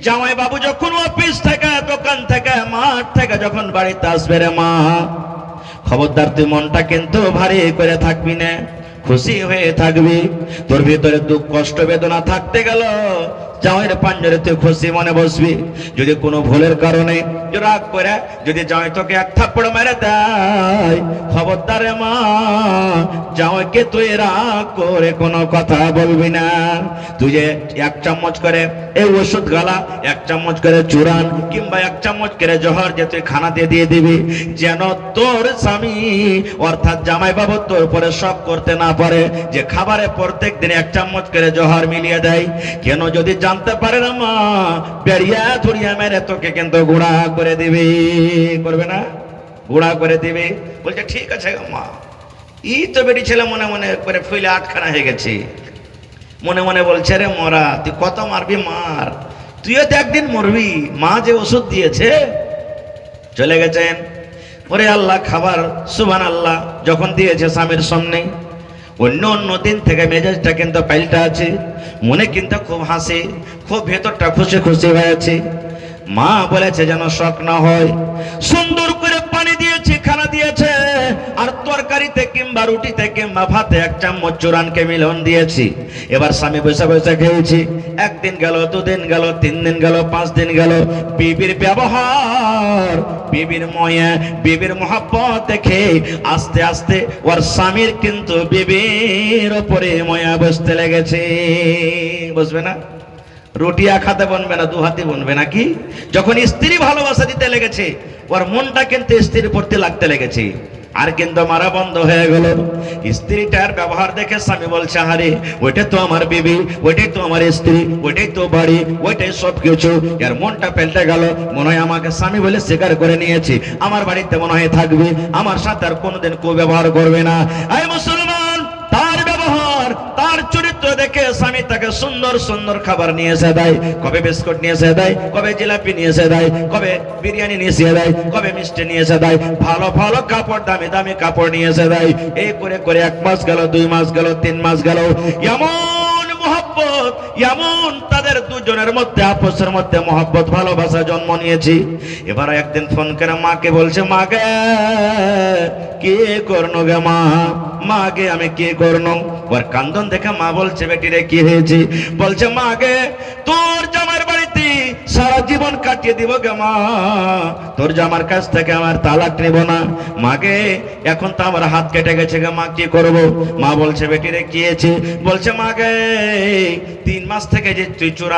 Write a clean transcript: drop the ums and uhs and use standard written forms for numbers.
জামাই বাবু যখন অফিস থেকে, দোকান থেকে, মাঠ থেকে যখন বাড়িতে আসবে রে মা, খবরদার তুই মনটা কিন্তু ভারী করে থাকবি না, খুশি হয়ে থাকবি। তোর ভিতরে দুঃখ কষ্ট বেদনা থাকতে গেল, জামাইয়ের পাঞ্জরে তুই খুশি মনে বসবি। যদি কোনো ভুলের কারণে রাগ করে যদি জামাই তোকে এক থাপ্পড় মেরে দেয়, খবরদার রে মা, জামাইকে তুই রাগ করে কোনো কথা বলবি না। তুই যে 1 চামচ করে এই ওষুধ গালা, 1 চামচ করে চূড়ান, কিংবা 1 চামচ করে জহর যে তুই খানাতে দিয়ে দিবি, যেন তোর স্বামী অর্থাৎ জামাই বাবু তোর উপরে শক করতে না পারে যে খাবারে প্রত্যেক দিন 1 চামচ করে জহর মিলিয়ে দেয়। কেন যদি জানতে পারে না মা, বেরিয়া ধরিয়া মেরে তোকে কিন্তু গুঁড়া করে দিবি। করবে না? গুঁড়া করে দিবি। বলছে ঠিক আছে মা। ই তো বেটি ছেলে মনে মনে করে ফুলে আটখানা হয়ে গেছে, মনে মনে বলছে রে মরা, তুই কত মারবি মার, তুইও তো একদিন মরবি। মা যে ওষুধ দিয়েছে চলে গেছেন। ওরে আল্লাহ, খাবার সুবহানাল্লাহ যখন দিয়েছে স্বামীর সামনে, অন্য দিন থেকে মেজাজটা কিন্তু পাল্টা আছে, মনে কিন্তু খুব হাসি, খুব ভেতরটা খুশি খুশি হয়েছে। মা বলেছে যেন শখ না হয়, সুন্দর করে পানি দিয়েছে, খানা দিয়েছে, আর তরকারিতে কিংবা রুটিতে কিংবা ভাতে 1 চামচ চূড়ানকে মিলন দিয়েছি। এবার স্বামী বসে বসে খেয়েছি। 1 দিন গেল, 2 দিন গেল, 3 দিন গেল, 5 দিন গেল। বিবির ব্যবহার, বিবির ময়া, বিবির মহব্বত দেখে আস্তে আস্তে ওর স্বামীর কিন্তু বিবির ওপরে ময়া বসতে লেগেছে। বুঝবে না? রুটি এক হাতে বনবে না, 2 হাতে বনবে নাকি? যখন স্ত্রী ভালোবাসা দিতে লেগেছে, ওর মনটা কিন্তু স্ত্রীর প্রতি লাগতে লেগেছে। আর কিন্তু মারা বন্ধ হয়ে গেল। স্ত্রীটার ব্যবহার দেখে স্বামী বলছে, আরে ওইটাই তো আমার বিবি, ওইটাই তো আমার স্ত্রী, ওইটাই তো বাড়ি, ওইটাই সব কিছু। এর মনটা পাল্টে গেল। মনে হয় আমাকে স্বামী বলে স্বীকার করে নিয়েছি, আমার বাড়িতে মনে হয় থাকবে, আমার সাথে আর কোনোদিন কুব্যবহার করবে না। এই মুসলমান, তার ব্যবহার, তার চরিত্র দেখে স্বামী তাকে সুন্দর সুন্দর খাবার নিয়ে এসে দেয়। কবে বিস্কুট নিয়ে এসে দেয়, কবে জিলাপি নিয়ে এসে দেয়, কবে বিরিয়ানি নিয়ে এসে দেয়, কবে মিষ্টি নিয়ে এসে দেয়, ভালো ভালো কাপড়, দামি দামি কাপড় নিয়ে এসে দেয়। এই করে করে 1 মাস গেল, 2 মাস গেল, 3 মাস গেল। এমন মহব্বত, এমন তাদের দুজনের মধ্যে আপসের মধ্যে মহব্বত ভালোবাসা জন্ম নিয়েছি। এবার একদিন ফোন করে মাকে বলছে, মাকে কে করনো গে মা, মাকে আমি কে করনো। ওর কান্দন দেখে মা বলছে, বেটি রে কি হয়েছে? বলছে, মাকে তোর জামার বাড়িতে সারা জীবন কাটিয়ে দিব গে মা, তোর জামার কাছ থেকে আমার তালাক নেব না। মাকে এখন তো আমার হাত কেটে গেছে গে মা, কি করব? মা বলছে, বেটি রে কি হয়েছে? বলছে, মাকে 3 মাস থেকে যে তুই চোরা